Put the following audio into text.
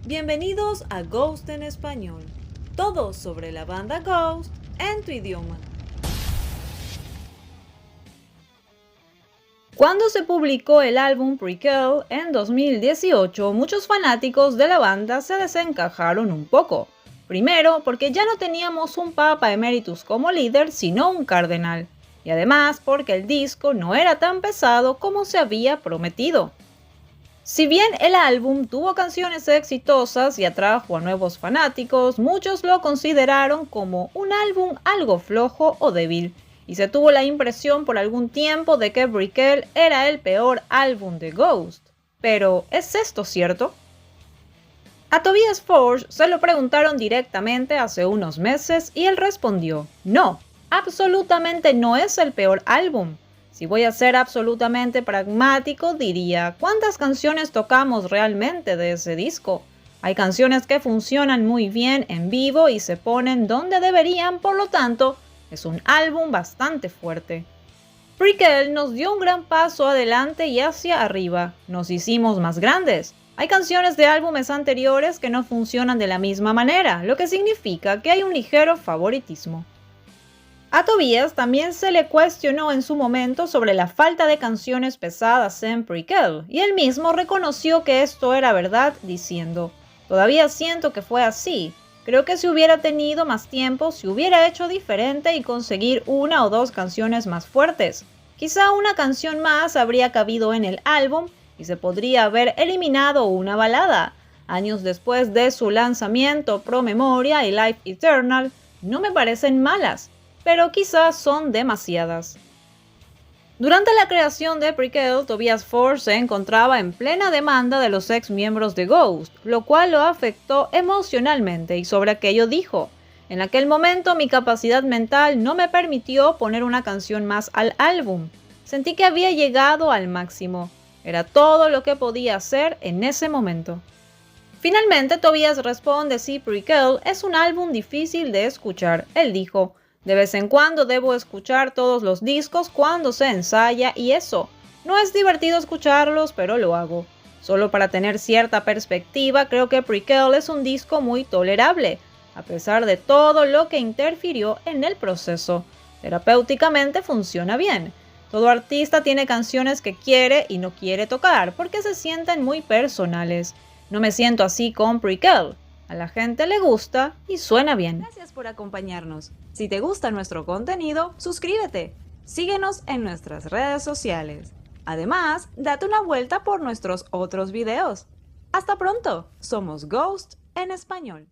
Bienvenidos a Ghost en Español. Todo sobre la banda Ghost en tu idioma. Cuando se publicó el álbum Prequel en 2018, muchos fanáticos de la banda se desencajaron un poco. Primero, porque ya no teníamos un Papa Emeritus como líder, sino un cardenal. Y además, porque el disco no era tan pesado como se había prometido. Si bien el álbum tuvo canciones exitosas y atrajo a nuevos fanáticos, muchos lo consideraron como un álbum algo flojo o débil, y se tuvo la impresión por algún tiempo de que Prequel era el peor álbum de Ghost. Pero, ¿es esto cierto? A Tobias Forge se lo preguntaron directamente hace unos meses y él respondió: no, absolutamente no es el peor álbum. Si voy a ser absolutamente pragmático, diría, ¿cuántas canciones tocamos realmente de ese disco? Hay canciones que funcionan muy bien en vivo y se ponen donde deberían, por lo tanto, es un álbum bastante fuerte. Prequel nos dio un gran paso adelante y hacia arriba, nos hicimos más grandes. Hay canciones de álbumes anteriores que no funcionan de la misma manera, lo que significa que hay un ligero favoritismo. A Tobias también se le cuestionó en su momento sobre la falta de canciones pesadas en Prequel, y él mismo reconoció que esto era verdad, diciendo: todavía siento que fue así, creo que si hubiera tenido más tiempo, se hubiera hecho diferente y conseguir una o dos canciones más fuertes. Quizá una canción más habría cabido en el álbum y se podría haber eliminado una balada. Años después de su lanzamiento, Pro Memoria y Life Eternal no me parecen malas, pero quizás son demasiadas. Durante la creación de Prequel, Tobias Forge se encontraba en plena demanda de los ex miembros de Ghost, lo cual lo afectó emocionalmente, y sobre aquello dijo: en aquel momento mi capacidad mental no me permitió poner una canción más al álbum. Sentí que había llegado al máximo. Era todo lo que podía hacer en ese momento. Finalmente, Tobias responde si Prequel es un álbum difícil de escuchar. Él dijo: de vez en cuando debo escuchar todos los discos cuando se ensaya y eso. No es divertido escucharlos, pero lo hago. Solo para tener cierta perspectiva, creo que Prequel es un disco muy tolerable, a pesar de todo lo que interfirió en el proceso. Terapéuticamente funciona bien. Todo artista tiene canciones que quiere y no quiere tocar porque se sienten muy personales. No me siento así con Prequel. A la gente le gusta y suena bien. Gracias por acompañarnos. Si te gusta nuestro contenido, suscríbete. Síguenos en nuestras redes sociales. Además, date una vuelta por nuestros otros videos. Hasta pronto. Somos Ghost en Español.